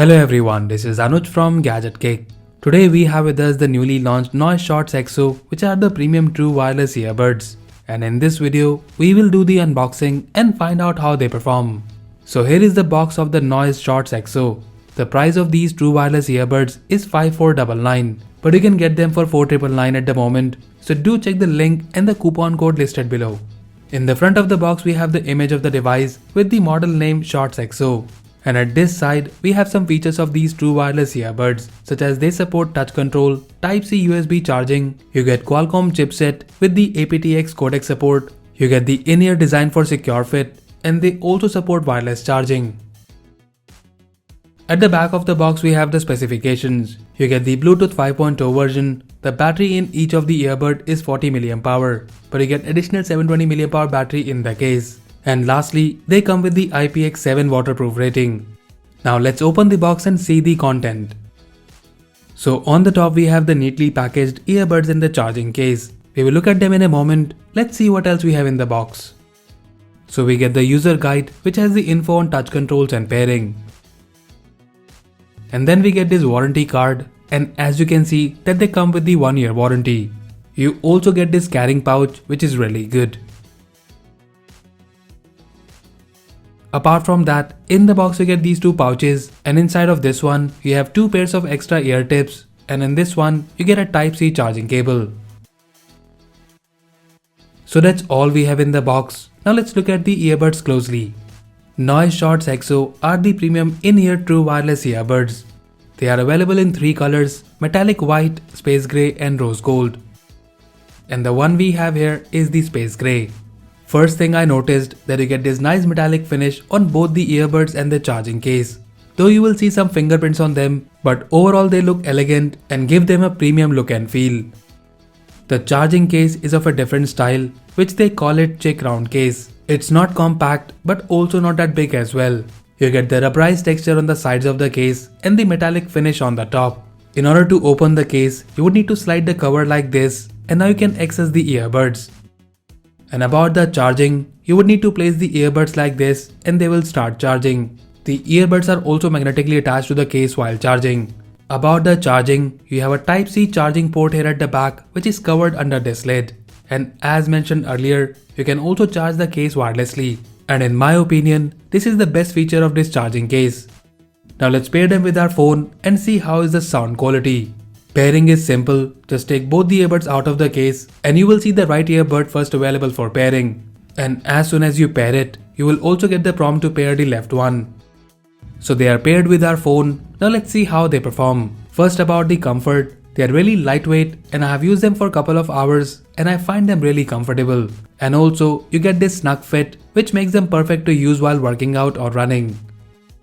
Hello everyone, this is Anuj from Gadget Cake. Today we have with us the newly launched Noise Shorts XO, which are the premium true wireless earbuds. And in this video, we will do the unboxing and find out how they perform. So here is the box of the Noise Shorts XO. The price of these true wireless earbuds is 5499, but you can get them for 4999 at the moment. So do check the link and the coupon code listed below. In the front of the box we have the image of the device with the model name Shorts XO. And at this side, we have some features of these true wireless earbuds, such as they support touch control, Type-C USB charging, you get Qualcomm chipset with the aptX codec support, you get the in-ear design for secure fit, and they also support wireless charging. At the back of the box we have the specifications. You get the Bluetooth 5.0 version, the battery in each of the earbud is 40 mAh, but you get additional 720 mAh battery in the case. And lastly, they come with the IPX7 waterproof rating. Now let's open the box and see the content. So on the top we have the neatly packaged earbuds in the charging case. We will look at them in a moment. Let's see what else we have in the box. So we get the user guide which has the info on touch controls and pairing. And then we get this warranty card, and as you can see that they come with the 1-year warranty. You also get this carrying pouch which is really good. Apart from that, in the box you get these two pouches, and inside of this one you have two pairs of extra ear tips, and in this one you get a Type-C charging cable. So that's all we have in the box. Now let's look at the earbuds closely. Noise Shorts XO are the premium in-ear true wireless earbuds. They are available in 3 colors: metallic white, space grey and rose gold. And the one we have here is the space grey. First thing I noticed that you get this nice metallic finish on both the earbuds and the charging case. Though you will see some fingerprints on them, but overall they look elegant and give them a premium look and feel. The charging case is of a different style, which they call it chick round case. It's not compact but also not that big as well. You get the rubberized texture on the sides of the case and the metallic finish on the top. In order to open the case, you would need to slide the cover like this, and now you can access the earbuds. And about the charging, you would need to place the earbuds like this and they will start charging. The earbuds are also magnetically attached to the case while charging. About the charging, you have a Type-C charging port here at the back which is covered under this lid. And as mentioned earlier, you can also charge the case wirelessly. And in my opinion, this is the best feature of this charging case. Now let's pair them with our phone and see how is the sound quality. Pairing is simple, just take both the earbuds out of the case and you will see the right earbud first available for pairing. And as soon as you pair it, you will also get the prompt to pair the left one. So they are paired with our phone. Now let's see how they perform. First, about the comfort, they are really lightweight and I have used them for a couple of hours and I find them really comfortable. And also you get this snug fit which makes them perfect to use while working out or running.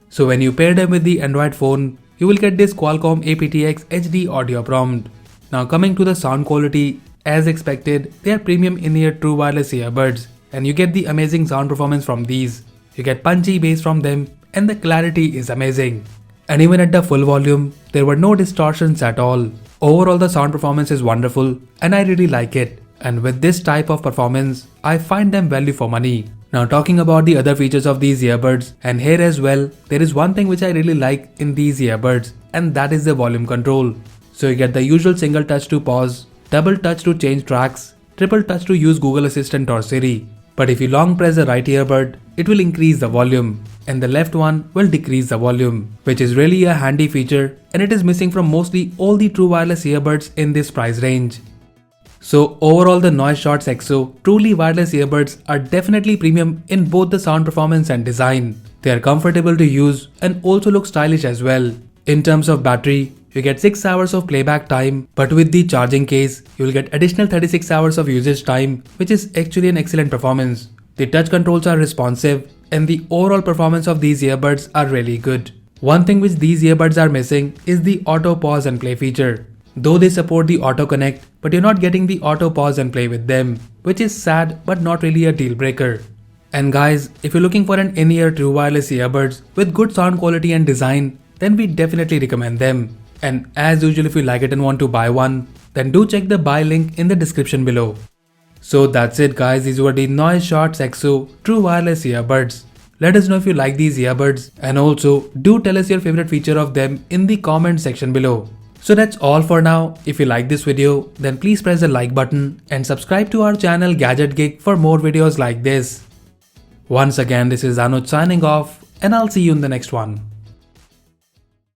So when you pair them with the Android phone, you will get this Qualcomm aptX HD audio prompt. Now coming to the sound quality, as expected, they are premium in-ear true wireless earbuds and you get the amazing sound performance from these. You get punchy bass from them and the clarity is amazing. And even at the full volume, there were no distortions at all. Overall the sound performance is wonderful and I really like it. And with this type of performance, I find them value for money. Now talking about the other features of these earbuds, and here as well, there is one thing which I really like in these earbuds, and that is the volume control. So you get the usual single touch to pause, double touch to change tracks, triple touch to use Google Assistant or Siri. But if you long press the right earbud, it will increase the volume, and the left one will decrease the volume, which is really a handy feature and it is missing from mostly all the true wireless earbuds in this price range. So overall the Noise Shorts XO truly wireless earbuds are definitely premium in both the sound performance and design. They are comfortable to use and also look stylish as well. In terms of battery, you get 6 hours of playback time, but with the charging case, you will get additional 36 hours of usage time, which is actually an excellent performance. The touch controls are responsive and the overall performance of these earbuds are really good. One thing which these earbuds are missing is the auto pause and play feature. Though they support the auto connect, but you're not getting the auto pause and play with them, which is sad but not really a deal breaker. And guys, if you're looking for an in-ear true wireless earbuds with good sound quality and design, then we definitely recommend them. And as usual, if you like it and want to buy one, then do check the buy link in the description below. So that's it guys, these were the Noise Shorts XO true wireless earbuds. Let us know if you like these earbuds, and also do tell us your favorite feature of them in the comment section below. So that's all for now. If you like this video, then please press the like button and subscribe to our channel Gadget Geek for more videos like this. Once again, this is Anuj signing off, and I'll see you in the next one.